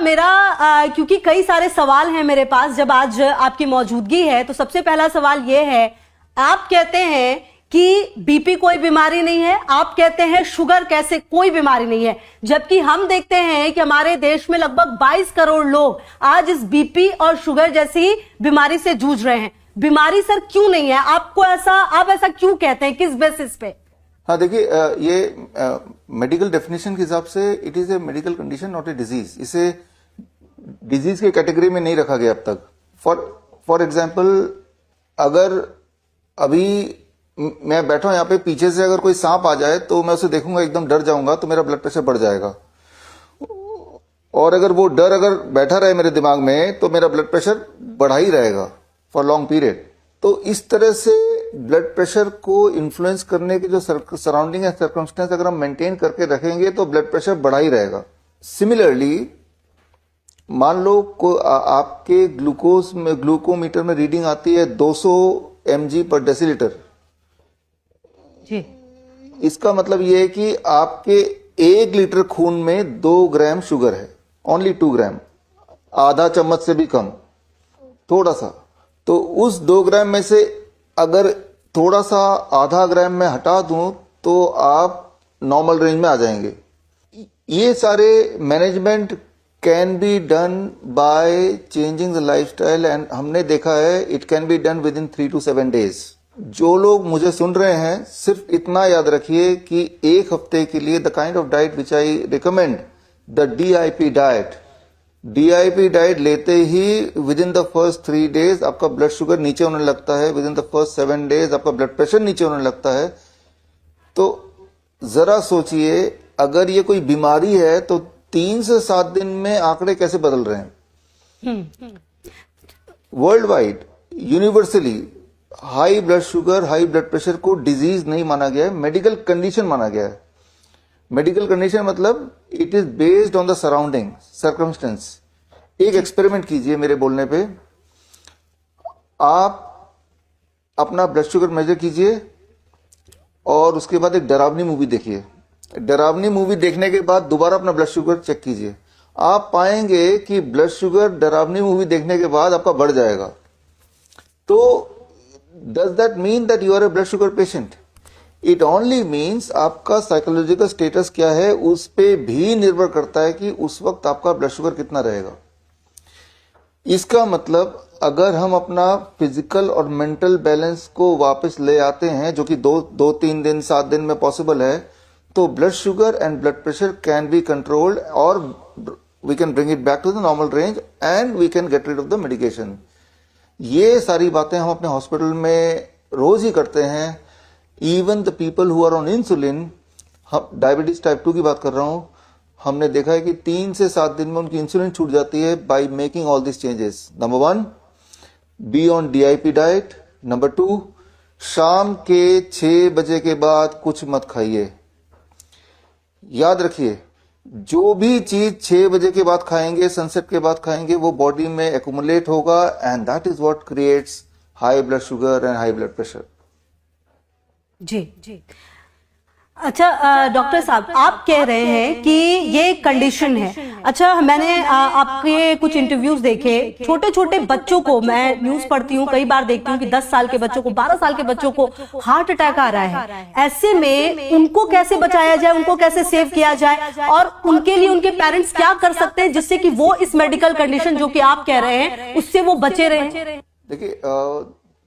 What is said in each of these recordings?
मेरा क्योंकि कई सारे सवाल हैं मेरे पास, जब आज आपकी मौजूदगी है, तो सबसे पहला सवाल ये है, आप कहते हैं कि बीपी कोई बीमारी नहीं है, आप कहते हैं शुगर कैसे कोई बीमारी नहीं है, जबकि हम देखते हैं कि हमारे देश में लगभग 22 करोड़ लोग आज इस बीपी और शुगर जैसी बीमारी से जूझ रहे हैं। बीमारी सर क्यों नहीं है? आप ऐसा क्यों कहते हैं, किस बेसिस पे? हाँ देखिए, ये मेडिकल डेफिनेशन के हिसाब से it is a medical condition not a disease. इसे डिजीज के कैटेगरी में नहीं रखा गया अब तक। फॉर एग्जांपल, अगर अभी मैं बैठा हूं यहाँ पे, पीछे से अगर कोई सांप आ जाए तो मैं उसे देखूंगा, एकदम डर जाऊंगा, तो मेरा ब्लड प्रेशर बढ़ जाएगा। और अगर वो डर अगर बैठा रहे मेरे दिमाग में तो मेरा ब्लड प्रेशर बढ़ा ही रहेगा फॉर लॉन्ग पीरियड। तो इस तरह से ब्लड प्रेशर को इन्फ्लुएंस करने की जो सराउंडिंग है, सर्कमस्टेंस अगर हम मेंटेन करके रखेंगे तो ब्लड प्रेशर बढ़ा ही रहेगा। सिमिलरली, मान लो आपके ग्लूकोमीटर में रीडिंग आती है 200 mg पर डेसीलीटर जी। इसका मतलब ये है कि आपके 1 लीटर खून में 2 ग्राम शुगर है, ओनली 2 ग्राम, आधा चम्मच से भी कम, थोड़ा सा। तो उस 2 ग्राम में से अगर थोड़ा सा आधा ग्राम में हटा दूं तो आप नॉर्मल रेंज में आ जाएंगे। ये सारे management can be done by changing the lifestyle, and हमने देखा है it can be done with in 3 to 7 days। जो लोग मुझे सुन रहे हैं, सिर्फ इतना याद रखिए कि एक हफ्ते के लिए the kind of diet which I recommend, the DIP diet, DIP diet लेते ही within the first 3 days आपका ब्लड शुगर नीचे होने लगता है, within the first 7 days आपका ब्लड प्रेशर नीचे होने लगता है। तो जरा सोचिए, अगर ये कोई बीमारी है तो 3 से 7 दिन में आंकड़े कैसे बदल रहे हैं। World wide universally high blood sugar, high blood pressure को डिजीज नहीं माना गया है, मेडिकल कंडीशन माना गया है। मेडिकल कंडीशन मतलब it is based on the surrounding circumstance. एक एक्सपेरिमेंट कीजिए मेरे बोलने पे, आप अपना ब्लड शुगर मेजर कीजिए और उसके बाद एक डरावनी मूवी देखिए। डरावनी मूवी देखने के बाद दोबारा अपना ब्लड शुगर चेक कीजिए, आप पाएंगे कि ब्लड शुगर डरावनी मूवी देखने के बाद आपका बढ़ जाएगा। तो does that mean that you are a blood sugar patient? It only means आपका साइकोलॉजिकल स्टेटस क्या है, उस पे भी निर्भर करता है कि उस वक्त आपका ब्लड शुगर कितना रहेगा। इसका मतलब अगर हम अपना फिजिकल और मेंटल बैलेंस को वापस ले आते हैं, जो कि 2-3 दिन 7 दिन में पॉसिबल है, तो blood sugar and blood pressure can be controlled और we can bring it back to the normal range and we can get rid of the medication. ये सारी बातें हम अपने हॉस्पिटल में रोज ही करते हैं। Even the people who are on insulin, हम डायबिटीज टाइप 2 की बात कर रहा हूं, हमने देखा है कि 3 से 7 दिन में उनकी इंसुलिन छूट जाती है by making all this changes. Number 1, be on DIP diet. Number 2, शाम के 6 बजे के बाद कुछ मत खाइए। याद रखिए, जो भी चीज 6 बजे के बाद खाएंगे, सनसेट के बाद खाएंगे, वो बॉडी में एक्यूमुलेट होगा and that is what creates high blood sugar and high blood pressure. जी। अच्छा डॉक्टर साहब, आप कह रहे हैं कि ये कंडीशन है। अच्छा, मैंने आपके कुछ इंटरव्यूज देखे, छोटे छोटे बच्चों को, मैं न्यूज पढ़ती हूँ, कई बार देखती हूँ कि 10 साल के बच्चों को, 12 साल के बच्चों को हार्ट अटैक आ रहा है। ऐसे में उनको कैसे बचाया जाए, उनको कैसे सेव किया जाए, और उनके लिए उनके पेरेंट्स क्या कर सकते हैं जिससे कि वो इस मेडिकल कंडीशन जो कि आप कह रहे हैं उससे वो बचे रहे? देखिए,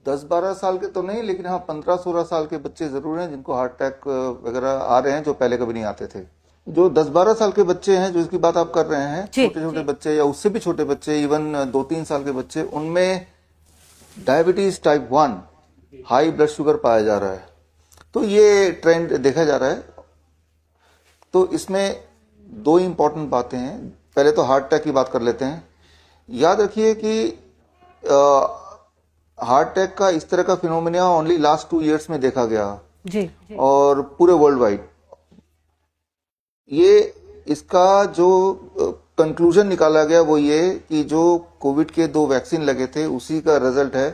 10-12 साल के तो नहीं, लेकिन हाँ 15-16 साल के बच्चे जरूर हैं जिनको हार्ट अटैक वगैरह आ रहे हैं, जो पहले कभी नहीं आते थे। जो 10-12 साल के बच्चे हैं, जो इसकी बात आप कर रहे हैं, छोटे छोटे बच्चे या उससे भी छोटे बच्चे, इवन 2-3 साल के बच्चे, उनमें diabetes type 1, high blood sugar पाया जा रहा है। तो ये ट्रेंड देखा जा रहा है। तो इसमें 2 इंपॉर्टेंट बातें हैं। पहले तो हार्ट अटैक की बात कर लेते हैं। याद रखिए कि हार्ट अटैक का इस तरह का फिनोमिना ओनली लास्ट 2 years में देखा गया जी। और पूरे वर्ल्ड वाइड। ये इसका जो कंक्लूजन निकाला गया वो ये कि जो कोविड के 2 वैक्सीन लगे थे उसी का रिजल्ट है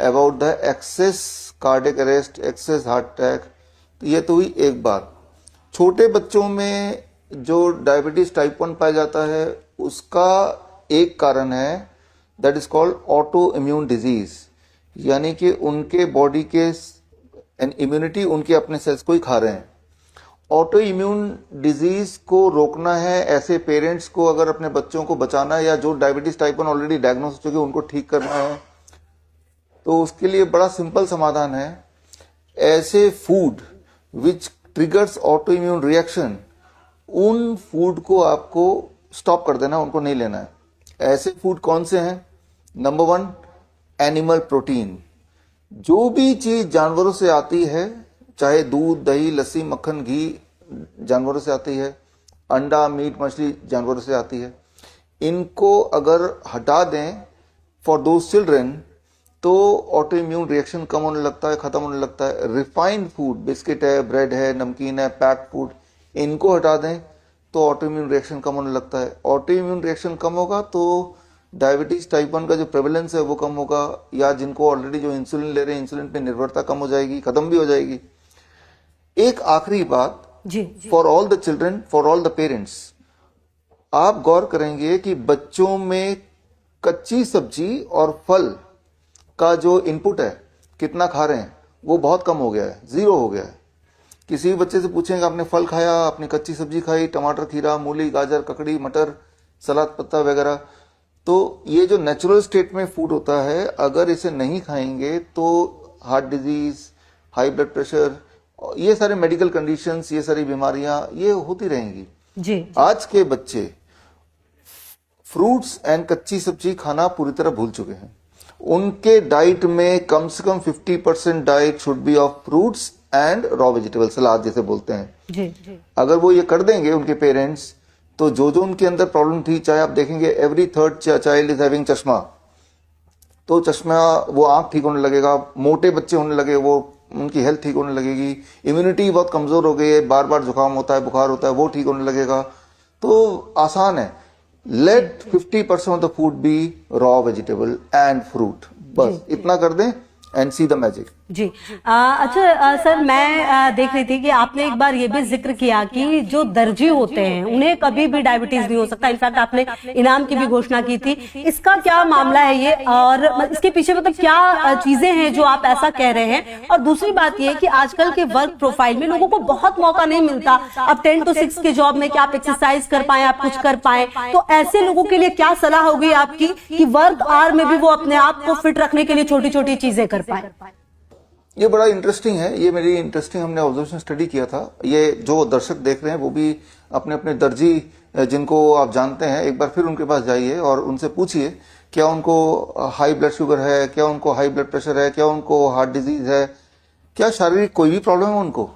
about the excess cardiac arrest, excess heart attack. तो ये तो हुई एक बात। छोटे बच्चों में जो डायबिटीज टाइप 1 पाया जाता है उसका एक कारण है that is called auto immune disease, यानी कि उनके बॉडी के इम्यूनिटी उनके अपने सेल्स को ही खा रहे हैं। ऑटो इम्यून डिजीज को रोकना है, ऐसे पेरेंट्स को अगर अपने बच्चों को बचाना है, या जो डायबिटीज टाइप 1 ऑलरेडी डायग्नोस हो चुके उनको ठीक करना है, तो उसके लिए बड़ा सिंपल समाधान है। ऐसे food which triggers auto immune reaction, उन फूड को आपको स्टॉप कर देना, उनको नहीं लेना है। ऐसे फूड कौन से हैं? Number 1, animal protein. जो भी चीज जानवरों से आती है, चाहे दूध, दही, लस्सी, मक्खन, घी जानवरों से आती है, अंडा, मीट, मछली जानवरों से आती है, इनको अगर हटा दें फॉर दोज चिल्ड्रन, तो ऑटो इम्यून रिएक्शन कम होने लगता है, खत्म होने लगता है। रिफाइंड फूड, बिस्किट है, ब्रेड है, नमकीन है, पैक्ड फूड, इनको हटा दें तो ऑटो इम्यून रिएक्शन कम होने लगता है। ऑटो इम्यून रिएक्शन कम होगा तो डायबिटीज टाइप 1 का जो प्रेवलेंस है वो कम होगा, या जिनको ऑलरेडी जो इंसुलिन ले रहे हैं, इंसुलिन पे निर्भरता कम हो जाएगी, खत्म भी हो जाएगी। एक आखिरी बात, for all the children, for all the parents, आप गौर करेंगे कि बच्चों में कच्ची सब्जी और फल का जो इनपुट है, कितना खा रहे हैं, वो बहुत कम हो गया है, 0 हो गया है। किसी भी बच्चे से पूछेंगे आपने फल खाया, आपने कच्ची सब्जी खाई, टमाटर, खीरा, मूली, गाजर, ककड़ी, मटर, सलाद पत्ता वगैरह, तो ये जो नेचुरल स्टेट में फूड होता है, अगर इसे नहीं खाएंगे तो heart disease, high blood pressure, ये सारे मेडिकल कंडीशंस, ये सारी बीमारियां ये होती रहेंगी। जी। आज के बच्चे फ्रूट्स एंड कच्ची सब्जी खाना पूरी तरह भूल चुके हैं। उनके डाइट में कम से कम 50% diet should be of fruits and raw vegetable, सलाद जिसे बोलते हैं। जी। अगर वो ये कर देंगे उनके पेरेंट्स, तो जो जो उनके अंदर प्रॉब्लम थी, चाहे आप देखेंगे every third child is having चश्मा, तो चश्मा, वो आंख ठीक होने लगेगा, मोटे बच्चे होने लगे, वो उनकी हेल्थ ठीक होने लगेगी, इम्यूनिटी बहुत कमजोर हो गई है, बार बार जुकाम होता है, बुखार होता है, वो ठीक होने लगेगा। तो आसान है, let 50% off the food be raw vegetable and fruit, बस इतना कर दें एंड सी द मैजिक। जी। अच्छा सर, मैं देख रही थी कि आपने एक बार ये भी जिक्र किया कि जो दर्जी होते हैं उन्हें कभी भी डायबिटीज नहीं हो सकता। इनफैक्ट आपने इनाम की भी घोषणा की थी। इसका क्या मामला है ये, और इसके पीछे मतलब क्या चीजें हैं जो आप ऐसा कह रहे हैं? और दूसरी बात ये कि आजकल के वर्क प्रोफाइल में लोगों को बहुत मौका नहीं मिलता अब 10 to 6 के जॉब में कि आप एक्सरसाइज कर पाए, आप कुछ कर पाए, तो ऐसे लोगों के लिए क्या सलाह होगी आपकी कि वर्क आवर में भी वो अपने आप को फिट रखने के लिए छोटी छोटी चीजें कर पाए? ये बड़ा इंटरेस्टिंग है, ये मेरी इंटरेस्टिंग हमने ऑब्जर्वेशन स्टडी किया था। ये जो दर्शक देख रहे हैं वो भी अपने अपने दर्जी जिनको आप जानते हैं, एक बार फिर उनके पास जाइए और उनसे पूछिए क्या उनको हाई ब्लड शुगर है, क्या उनको हाई ब्लड प्रेशर है, क्या उनको हार्ट डिजीज है, क्या शारीरिक कोई भी प्रॉब्लम है उनको।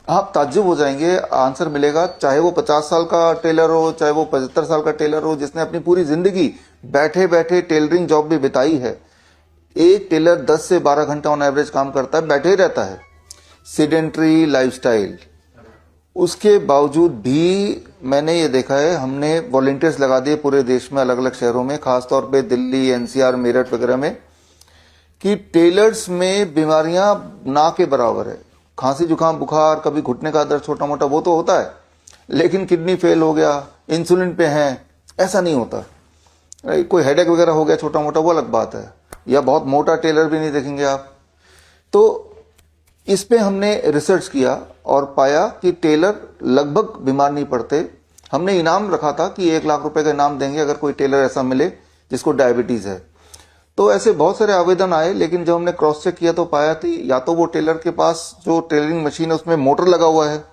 आप ताज्जुब हो जाएंगे, आंसर मिलेगा। चाहे वो 50 साल का टेलर हो, चाहे वो 75 साल का टेलर हो, जिसने अपनी पूरी जिंदगी बैठे बैठे टेलरिंग जॉब भी बिताई है। एक टेलर 10 से 12 घंटा ऑन एवरेज काम करता है, बैठे ही रहता है, सेडेंट्री लाइफस्टाइल। उसके बावजूद भी मैंने ये देखा है, हमने वॉलंटियर्स लगा दिए पूरे देश में, अलग अलग शहरों में, खासतौर पे दिल्ली, एनसीआर, मेरठ वगैरह में, कि टेलर्स में बीमारियां ना के बराबर है। खांसी, जुकाम, बुखार, कभी घुटने का दर्द छोटा मोटा वो तो होता है, लेकिन किडनी फेल हो गया, इंसुलिन पे हैं, ऐसा नहीं होता। कोई हेडेक वगैरह हो गया छोटा मोटा, वो अलग बात है। या बहुत मोटा टेलर भी नहीं देखेंगे आप। तो इस पे हमने रिसर्च किया और पाया कि टेलर लगभग बीमार नहीं पड़ते। हमने इनाम रखा था कि 1 लाख रुपए का इनाम देंगे अगर कोई टेलर ऐसा मिले जिसको डायबिटीज है। तो ऐसे बहुत सारे आवेदन आए, लेकिन जब हमने क्रॉस चेक किया तो पाया थी या तो वो टेलर के पास जो टेलरिंग मशीन है उसमें मोटर लगा हुआ है,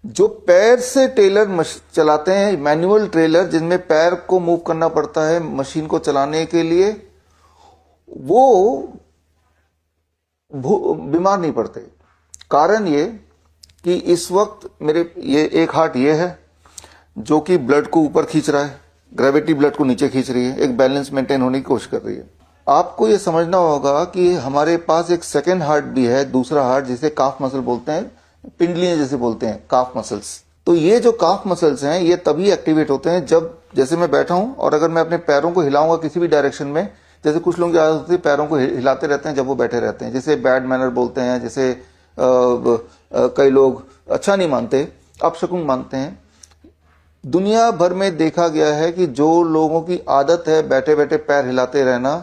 जो पैर से टेलर चलाते हैं, मैनुअल टेलर जिनमें पैर को मूव करना पड़ता है मशीन को चलाने के लिए, वो बीमार नहीं पड़ते। कारण ये कि इस वक्त मेरे ये एक हार्ट ये है जो कि ब्लड को ऊपर खींच रहा है, ग्रेविटी ब्लड को नीचे खींच रही है, एक बैलेंस मेंटेन होने की कोशिश कर रही है। आपको ये समझना होगा कि हमारे पास एक सेकेंड हार्ट भी है, दूसरा हार्ट, जिसे काफ मसल बोलते हैं, पिंडलियां जैसे बोलते हैं, काफ मसल्स। तो ये जो काफ मसल्स हैं ये तभी एक्टिवेट होते हैं जब, जैसे मैं बैठा हूं और अगर मैं अपने पैरों को हिलाऊंगा किसी भी डायरेक्शन में, जैसे कुछ लोगों की आदत होती है पैरों को हिलाते रहते हैं जब वो बैठे रहते हैं, जिसे बैड मैनर बोलते हैं, जिसे कई लोग अच्छा नहीं मानते, अपशकुन मानते हैं। दुनिया भर में देखा गया है कि जो लोगों की आदत है बैठे बैठे पैर हिलाते रहना,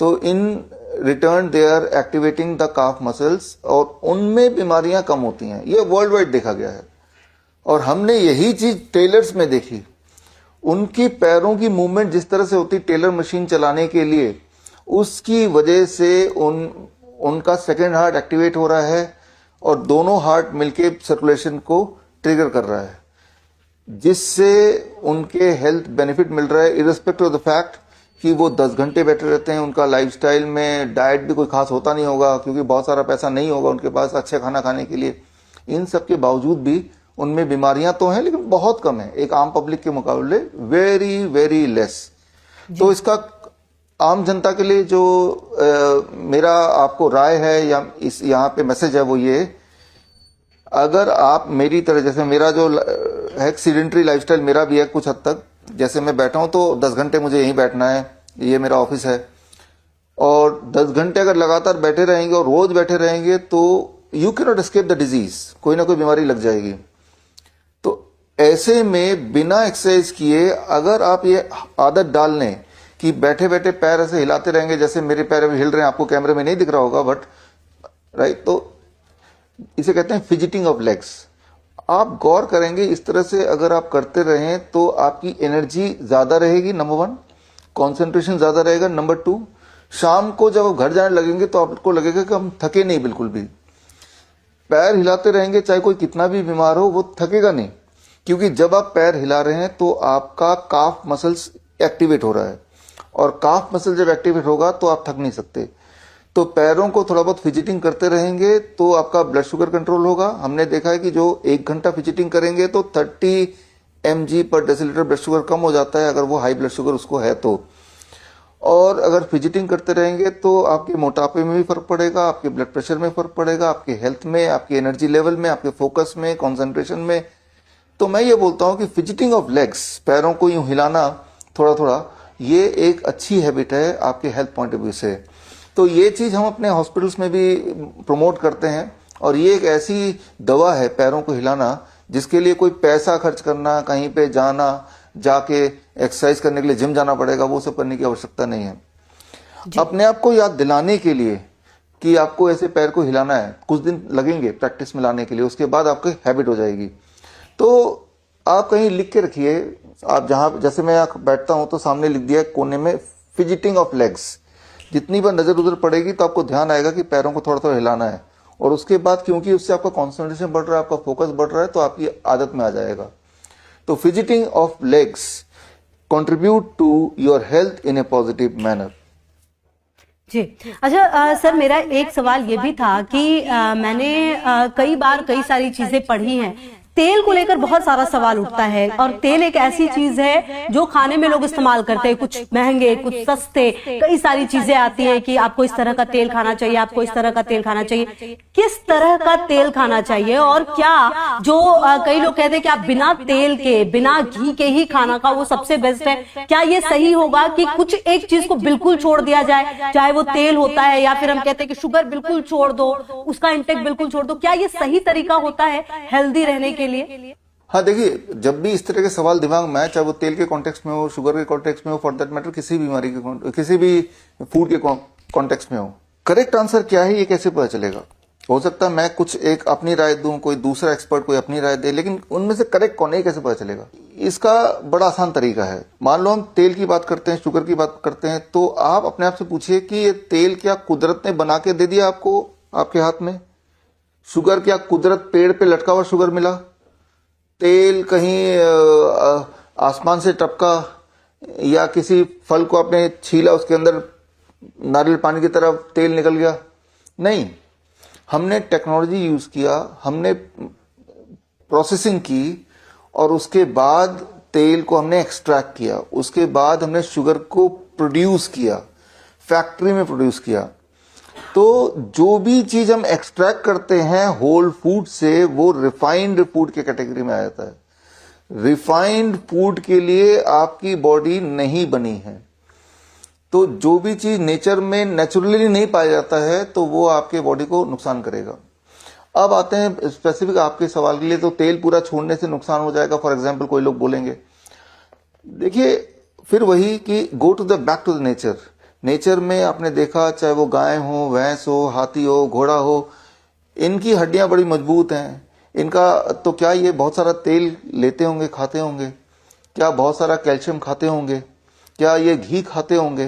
तो in return they are activating the calf muscles और उनमें बीमारियां कम होती हैं। ये वर्ल्ड वाइड देखा गया है। और हमने यही चीज टेलर्स में देखी। उनकी पैरों की मूवमेंट जिस तरह से होती टेलर मशीन चलाने के लिए, उसकी वजह से उनका सेकेंड हार्ट एक्टिवेट हो रहा है और दोनों हार्ट मिलके सर्कुलेशन को ट्रिगर कर रहा है, जिससे उनके हेल्थ बेनिफिट मिल रहा है इररिस्पेक्टिव ऑफ द फैक्ट कि वो 10 घंटे बैठे रहते हैं। उनका लाइफस्टाइल में डाइट भी कोई खास होता नहीं होगा, क्योंकि बहुत सारा पैसा नहीं होगा उनके पास अच्छा खाना खाने के लिए। इन सब के बावजूद भी उनमें बीमारियां तो हैं, लेकिन बहुत कम है, एक आम पब्लिक के मुकाबले वेरी वेरी लेस। तो इसका आम जनता के लिए जो मेरा आपको राय है या इस यहाँ पे मैसेज है वो ये, अगर आप मेरी तरह, जैसे मेरा जो है सीडेंटरी लाइफस्टाइल मेरा भी है कुछ हद तक, जैसे मैं बैठा हूं तो 10 घंटे मुझे यहीं बैठना है, ये मेरा ऑफिस है, और 10 घंटे अगर लगातार बैठे रहेंगे और रोज बैठे रहेंगे तो you can not escape the disease, कोई ना कोई बीमारी लग जाएगी। तो ऐसे में बिना एक्सरसाइज किए अगर आप ये आदत डाल लें कि बैठे बैठे पैर ऐसे हिलाते रहेंगे, जैसे मेरे पैर अभी हिल रहे हैं, आपको कैमरे में नहीं दिख रहा होगा बट राइट, तो इसे कहते हैं फिजिटिंग ऑफ लेग्स। आप गौर करेंगे इस तरह से अगर आप करते रहें तो आपकी एनर्जी ज्यादा रहेगी, नंबर 1, कंसंट्रेशन ज्यादा रहेगा, नंबर 2, शाम को जब आप घर जाने लगेंगे तो आपको लगेगा कि हम थके नहीं बिल्कुल भी। पैर हिलाते रहेंगे चाहे कोई कितना भी बीमार हो, वो थकेगा नहीं, क्योंकि जब आप पैर हिला रहे हैं तो आपका काफ मसल्स एक्टिवेट हो रहा है, और काफ मसल जब एक्टिवेट होगा तो आप थक नहीं सकते। तो पैरों को थोड़ा बहुत फिजिटिंग करते रहेंगे तो आपका ब्लड शुगर कंट्रोल होगा। हमने देखा है कि जो 1 घंटा फिजिटिंग करेंगे तो 30 mg पर डेसीलीटर ब्लड शुगर कम हो जाता है, अगर वो हाई ब्लड शुगर उसको है तो। और अगर फिजिटिंग करते रहेंगे तो आपके मोटापे में भी फर्क पड़ेगा, आपके ब्लड प्रेशर में फर्क पड़ेगा, आपके हेल्थ में, आपकी एनर्जी लेवल में, आपके फोकस में, कॉन्सेंट्रेशन में। तो मैं ये बोलता हूं कि फिजिटिंग ऑफ लेग्स, पैरों को यूं हिलाना थोड़ा थोड़ा, ये एक अच्छी हैबिट है आपके हेल्थ पॉइंट ऑफ व्यू से। तो ये चीज हम अपने हॉस्पिटल्स में भी प्रमोट करते हैं, और ये एक ऐसी दवा है पैरों को हिलाना जिसके लिए कोई पैसा खर्च करना, कहीं पे जाना, जाके एक्सरसाइज करने के लिए जिम जाना पड़ेगा, वो सब करने की आवश्यकता नहीं है। अपने आप को याद दिलाने के लिए कि आपको ऐसे पैर को हिलाना है, कुछ दिन लगेंगे प्रैक्टिस में लाने के लिए, उसके बाद आपकी हैबिट हो जाएगी। तो आप कहीं लिख के रखिए, आप जहां, जैसे मैं यहाँ बैठता हूं तो सामने लिख दिया कोने में फिजिटिंग ऑफ लेग्स। जितनी बार नजर उधर पड़ेगी तो आपको ध्यान आएगा कि पैरों को थोड़ा थोड़ा हिलाना है, और उसके बाद क्योंकि उससे आपका कॉन्सेंट्रेशन बढ़ रहा है, आपका फोकस बढ़ रहा है, तो आपकी आदत में आ जाएगा। तो fidgeting of legs contribute to your health in a positive manner. जी अच्छा, सर मेरा एक सवाल ये भी था कि मैंने कई बार कई सारी चीजें पढ़ी हैं, तेल को लेकर बहुत सारा सवाल उठता है, और तेल एक ऐसी चीज है जो खाने में लोग इस्तेमाल करते हैं, कुछ महंगे कुछ सस्ते, कई सारी चीजें आती हैं कि आपको इस तरह का तेल खाना चाहिए, आपको इस तरह का तेल खाना चाहिए। किस तरह का तेल खाना चाहिए, और क्या जो कई लोग कहते हैं कि आप बिना तेल के, बिना घी के ही खाना खाओ, वो सबसे बेस्ट है, क्या ये सही होगा कि कुछ एक चीज को बिल्कुल छोड़ दिया जाए, चाहे वो तेल होता है, या फिर हम कहते हैं कि शुगर बिल्कुल छोड़ दो, उसका इंटेक बिल्कुल छोड़ दो, क्या ये सही तरीका होता है हेल्दी रहने के लिए? हाँ देखिए, जब भी इस तरह के सवाल दिमाग में आए, चाहे वो तेल के कॉन्टेक्स्ट में हो, शुगर के कॉन्टेक्स्ट में हो, फॉर दैट मैटर किसी बीमारी के, किसी भी फूड के कॉन्टेक्स्ट में हो, करेक्ट आंसर क्या है ये कैसे पता चलेगा? हो सकता है मैं कुछ एक अपनी राय दूं, कोई दूसरा एक्सपर्ट कोई अपनी राय दे, लेकिन उनमें से करेक्ट कौन है कैसे पता चलेगा? इसका बड़ा आसान तरीका है। मान लो हम तेल की बात करते हैं, शुगर की बात करते हैं, तो आप अपने आप से पूछिए कि ये तेल क्या कुदरत ने बना के दे दिया आपको आपके हाथ में? शुगर क्या कुदरत पेड़ पे लटका हुआ शुगर मिला? तेल कहीं आसमान से टपका, या किसी फल को आपने छीला, उसके अंदर नारियल पानी की तरह तेल निकल गया? नहीं, हमने टेक्नोलॉजी यूज किया, हमने प्रोसेसिंग की, और उसके बाद तेल को हमने एक्सट्रैक्ट किया, उसके बाद हमने शुगर को प्रोड्यूस किया, फैक्ट्री में प्रोड्यूस किया। तो जो भी चीज हम एक्सट्रैक्ट करते हैं होल फूड से, वो रिफाइंड फूड के कैटेगरी में आ जाता है। रिफाइंड फूड के लिए आपकी बॉडी नहीं बनी है। तो जो भी चीज नेचर में नेचुरली नहीं पाया जाता है तो वो आपके बॉडी को नुकसान करेगा। अब आते हैं स्पेसिफिक आपके सवाल के लिए, तो तेल पूरा छोड़ने से नुकसान हो जाएगा, फॉर एग्जाम्पल कोई लोग बोलेंगे। देखिए फिर वही कि go to the back to the nature. Nature में आपने देखा, चाहे वो गाय हो, भैंस हो, हाथी हो, घोड़ा हो, इनकी हड्डियां बड़ी मजबूत हैं। इनका तो क्या ये बहुत सारा तेल लेते होंगे, खाते होंगे? क्या बहुत सारा कैल्शियम खाते होंगे? क्या ये घी खाते होंगे?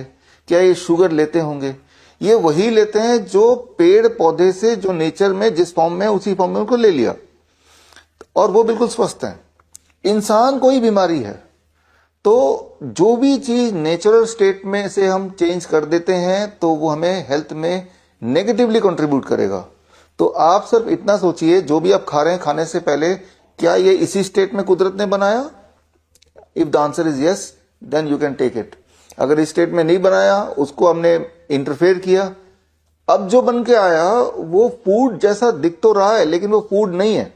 क्या ये शुगर लेते होंगे? ये वही लेते हैं जो पेड़ पौधे से, जो नेचर में जिस फॉर्म में उसी फॉर्म में उनको ले लिया, और वो बिल्कुल स्वस्थ हैं। इंसान कोई बीमारी है तो जो भी चीज नेचुरल स्टेट में से हम चेंज कर देते हैं तो वो हमें हेल्थ में नेगेटिवली कंट्रीब्यूट करेगा। तो आप सिर्फ इतना सोचिए, जो भी आप खा रहे हैं, खाने से पहले क्या ये इसी स्टेट में कुदरत ने बनाया? If the answer is yes, then you can take it. अगर इस स्टेट में नहीं बनाया, उसको हमने इंटरफेयर किया, अब जो बन के आया वो फूड जैसा दिख तो रहा है लेकिन वो फूड नहीं है।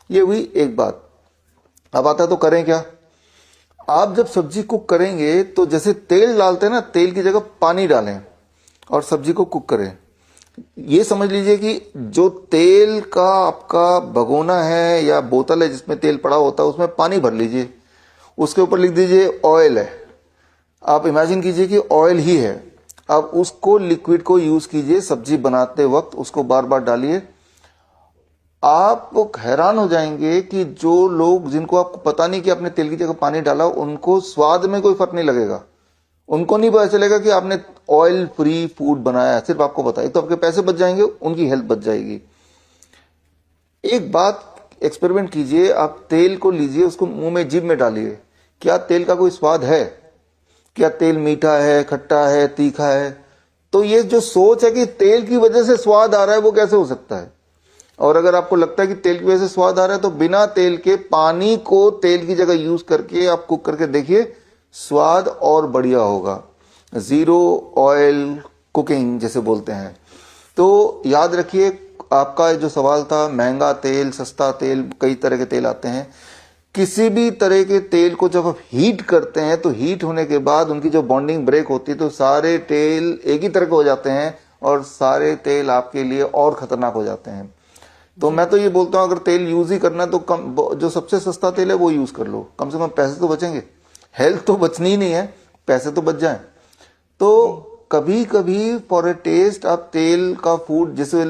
ये हुई एक बात। अब आता है तो करें क्या? आप जब सब्जी कुक करेंगे तो जैसे तेल डालते हैं ना, तेल की जगह पानी डालें और सब्जी को कुक करें। ये समझ लीजिए कि जो तेल का आपका भगोना है या बोतल है जिसमें तेल पड़ा होता है, उसमें पानी भर लीजिए, उसके ऊपर लिख दीजिए ऑयल है। आप इमेजिन कीजिए कि ऑयल ही है। अब उसको, लिक्विड को यूज कीजिए सब्जी बनाते वक्त, उसको बार बार डालिए। आप हैरान हो जाएंगे कि जो लोग, जिनको आपको पता नहीं कि आपने तेल की जगह पानी डाला, उनको स्वाद में कोई फर्क नहीं लगेगा। उनको नहीं पता चलेगा कि आपने ऑयल फ्री फूड बनाया है, सिर्फ आपको पता है। तो आपके पैसे बच जाएंगे, उनकी हेल्थ बच जाएगी। एक बात एक्सपेरिमेंट कीजिए, आप तेल को लीजिए, उसको मुंह में, जीभ में डालिए। क्या तेल का कोई स्वाद है? क्या तेल मीठा है, खट्टा है, तीखा है? तो ये जो सोच है कि तेल की वजह से स्वाद आ रहा है, वो कैसे हो सकता है? और अगर आपको लगता है कि तेल की वजह से स्वाद आ रहा है, तो बिना तेल के पानी को तेल की जगह यूज करके आप कुक करके देखिए, स्वाद और बढ़िया होगा। जीरो ऑयल कुकिंग जिसे बोलते हैं। तो याद रखिए, आपका जो सवाल था, महंगा तेल, सस्ता तेल, कई तरह के तेल आते हैं। किसी भी तरह के तेल को जब आप हीट करते हैं तो हीट होने के बाद उनकी जो बॉन्डिंग ब्रेक होती है, तो सारे तेल एक ही तरह के हो जाते हैं और सारे तेल आपके लिए और खतरनाक हो जाते हैं। तो मैं तो ये बोलता हूं, अगर तेल यूज ही करना है तो कम, जो सबसे सस्ता तेल है वो यूज कर लो, कम से कम पैसे तो बचेंगे। हेल्थ तो बचनी ही नहीं है, पैसे तो बच जाएं। तो कभी कभी फॉर ए टेस्ट आप तेल का फूड, जिसे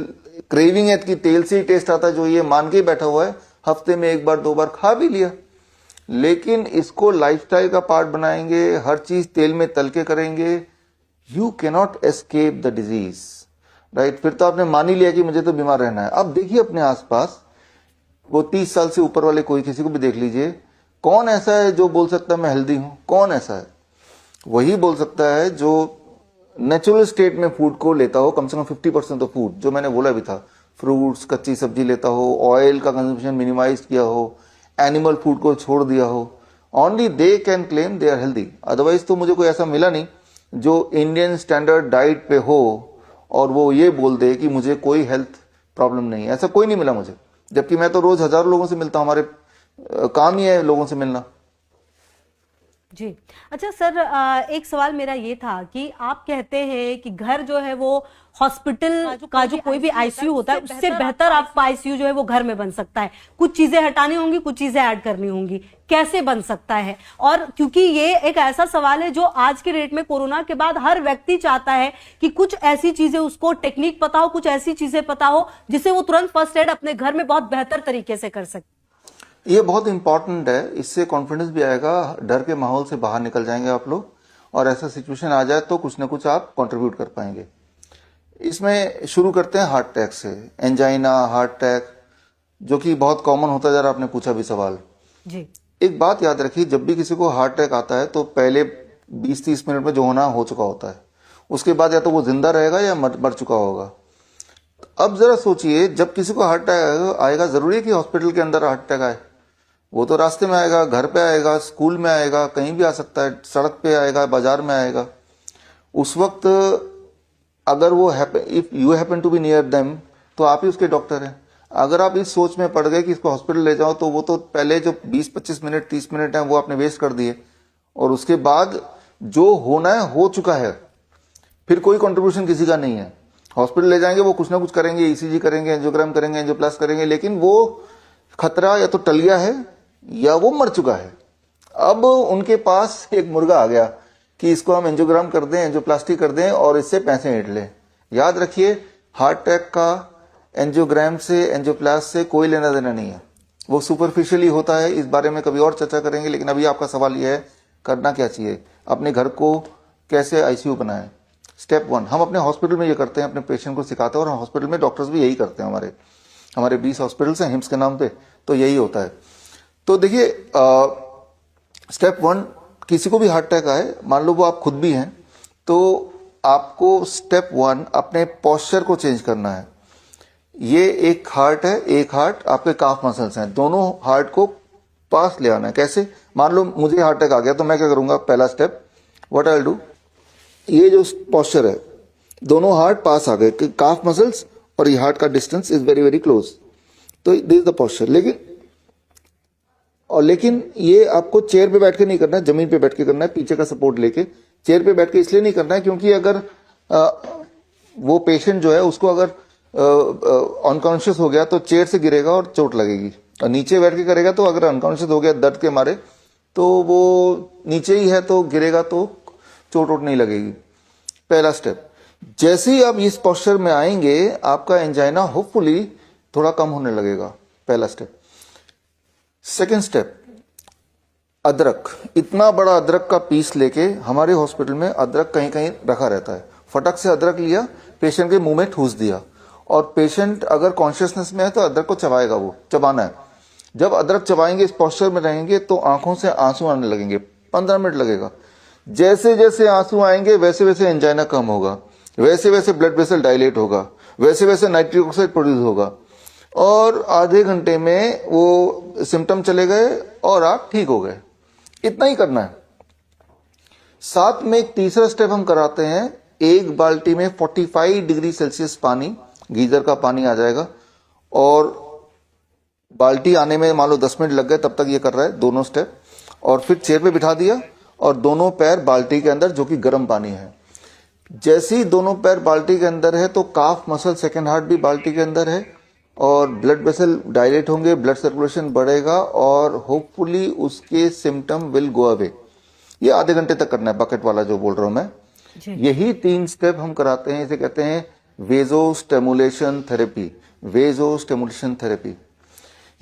क्रेविंग है कि तेल से ही टेस्ट आता है, जो ये मान के ही बैठा हुआ है, हफ्ते में एक बार दो बार खा भी लिया। लेकिन इसको लाइफस्टाइल का पार्ट बनाएंगे, हर चीज तेल में तल के करेंगे, you cannot escape the disease, right? फिर तो आपने मान ही लिया कि मुझे तो बीमार रहना है। अब देखिए अपने आसपास, वो 30 साल से ऊपर वाले कोई, किसी को भी देख लीजिए, कौन ऐसा है जो बोल सकता है मैं हेल्दी हूं? कौन ऐसा है? वही बोल सकता है जो नेचुरल स्टेट में फूड को लेता हो, कम से कम 50% ऑफ फूड, जो मैंने बोला भी था, फ्रूट्स, कच्ची सब्जी लेता हो, ऑयल का कंजम्पशन मिनिमाइज किया हो, एनिमल फूड को छोड़ दिया हो। Only they can claim they are healthy. Otherwise तो मुझे कोई ऐसा मिला नहीं जो इंडियन स्टैंडर्ड डाइट पे हो और वो ये बोल दे कि मुझे कोई हेल्थ प्रॉब्लम नहीं है। ऐसा कोई नहीं मिला मुझे, जबकि मैं तो रोज हजारों लोगों से मिलता हूं। हमारे काम ही है लोगों से मिलना। जी। अच्छा सर, एक सवाल मेरा ये था कि आप कहते हैं कि घर जो है वो हॉस्पिटल का जो कोई भी आईसीयू होता है, उससे बेहतर आपका आईसीयू जो है वो घर में बन सकता है। कुछ चीजें हटानी होंगी, कुछ चीजें ऐड करनी होंगी। कैसे बन सकता है? और क्योंकि ये एक ऐसा सवाल है जो आज के डेट में, कोरोना के बाद, हर व्यक्ति चाहता है कि कुछ ऐसी चीजें, उसको टेक्निक पता हो, कुछ ऐसी चीजें पता हो जिससे वो तुरंत फर्स्ट एड अपने घर में बहुत बेहतर तरीके से कर सके। ये बहुत इंपॉर्टेंट है, इससे कॉन्फिडेंस भी आएगा, डर के माहौल से बाहर निकल जाएंगे आप लोग, और ऐसा सिचुएशन आ जाए तो कुछ ना कुछ आप कंट्रीब्यूट कर पाएंगे। इसमें शुरू करते हैं हार्ट अटैक से। एंजाइना, हार्ट अटैक, जो कि बहुत कॉमन होता जा रहा, आपने पूछा भी सवाल जी। एक बात याद रखिए, जब भी किसी को हार्ट अटैक आता है तो पहले 20-30 मिनट में जो होना हो चुका होता है, उसके बाद या तो वो जिंदा रहेगा या मर चुका होगा। अब जरा सोचिए, जब किसी को हार्ट अटैक आएगा, जरूरी है कि हॉस्पिटल के अंदर हार्ट अटैक आए? वो तो रास्ते में आएगा, घर पे आएगा, स्कूल में आएगा, कहीं भी आ सकता है, सड़क पे आएगा, बाजार में आएगा। उस वक्त अगर वो if you happen to be near them, तो आप ही उसके डॉक्टर हैं। अगर आप इस सोच में पड़ गए कि इसको हॉस्पिटल ले जाओ, तो वो तो पहले जो 20-25 मिनट, 30 मिनट हैं वो आपने वेस्ट कर दिए, और उसके बाद जो होना है हो चुका है, फिर कोई कंट्रीब्यूशन किसी का नहीं है। हॉस्पिटल ले जाएंगे, वो कुछ ना कुछ करेंगे, ईसीजी करेंगे, एंजियोग्राम करेंगे, एंजियोप्लास्ट करेंगे, लेकिन वो खतरा या तो टल गया है या वो मर चुका है। अब उनके पास एक मुर्गा आ गया कि इसको हम एंजियोग्राम कर दें, एंजियोप्लास्टी कर दें और इससे पैसे ऐंठ लें। याद रखिए, हार्ट अटैक का एंजियोग्राम से, एंजियोप्लास्ट से कोई लेना देना नहीं है, वो सुपरफिशियली होता है। इस बारे में कभी और चर्चा करेंगे, लेकिन अभी आपका सवाल यह है करना क्या चाहिए, अपने घर को कैसे आईसीयू बनाएं। स्टेप 1 हम अपने हॉस्पिटल में ये करते हैं, अपने पेशेंट को सिखाते हैं, और हॉस्पिटल में डॉक्टर्स भी यही करते हैं। हमारे 20 हॉस्पिटल्स हैं हिम्स के नाम पे, तो यही होता है। तो देखिए, स्टेप 1, किसी को भी हार्ट अटैक आए, मान लो वो आप खुद भी हैं, तो आपको स्टेप 1 अपने पोस्चर को चेंज करना है। ये एक हार्ट है, एक हार्ट आपके काफ मसल्स हैं, दोनों हार्ट को पास ले आना है। कैसे? मान लो मुझे हार्ट अटैक आ गया, तो मैं क्या करूंगा, पहला step what I will do, ये जो पोस्चर है, दोनों हार्ट पास आ गए, काफ मसल्स और ये हार्ट का distance is very very close, तो दिस इज द पोस्चर। लेकिन ये आपको चेयर पे बैठ के नहीं करना है, जमीन पे बैठ के करना है, पीछे का सपोर्ट लेके। चेयर पे बैठ के इसलिए नहीं करना है क्योंकि अगर वो पेशेंट जो है उसको अगर अनकॉन्शियस हो गया तो चेयर से गिरेगा और चोट लगेगी, और नीचे बैठ के करेगा तो अगर अनकॉन्शियस हो गया दर्द के मारे तो वो नीचे ही है तो गिरेगा तो चोट वोट नहीं लगेगी। पहला स्टेप, जैसे ही आप इस पोस्चर में आएंगे आपका एंजाइना होपफुली थोड़ा कम होने लगेगा, पहला स्टेप। सेकेंड स्टेप, अदरक, इतना बड़ा अदरक का पीस लेके, हमारे हॉस्पिटल में अदरक कहीं कहीं रखा रहता है, फटक से अदरक लिया, पेशेंट के मुंह में ठूस दिया, और पेशेंट अगर कॉन्शियसनेस में है तो अदरक को चबाएगा, वो चबाना है। जब अदरक चबाएंगे, इस पोस्चर में रहेंगे, तो आंखों से आंसू आने लगेंगे, 15 मिनट लगेगा। जैसे जैसे आंसू आएंगे वैसे वैसे एंजाइना कम होगा, वैसे वैसे ब्लड वेसल डायलेट होगा, वैसे वैसे नाइट्रिक ऑक्साइड प्रोड्यूस होगा, और आधे घंटे में वो सिम्टम चले गए और आप ठीक हो गए। इतना ही करना है। साथ में एक तीसरा स्टेप हम कराते हैं, एक बाल्टी में 45 डिग्री सेल्सियस पानी, गीजर का पानी आ जाएगा, और बाल्टी आने में मान लो 10 मिनट लग गए, तब तक ये कर रहा है दोनों स्टेप, और फिर चेयर पे बिठा दिया और दोनों पैर बाल्टी के अंदर, जो कि गर्म पानी है। जैसे ही दोनों पैर बाल्टी के अंदर है तो काफ मसल, सेकेंड हार्ट भी बाल्टी के अंदर है, और ब्लड वेसल डायलेट होंगे, ब्लड सर्कुलेशन बढ़ेगा, और होपफुली उसके सिम्टम विल गो अवे। ये आधे घंटे तक करना है, बकेट वाला जो बोल रहा हूं मैं। यही 3 स्टेप हम कराते हैं, इसे कहते हैं वेजो स्टिमुलेशन थेरेपी। वेजो स्टिमुलेशन थेरेपी,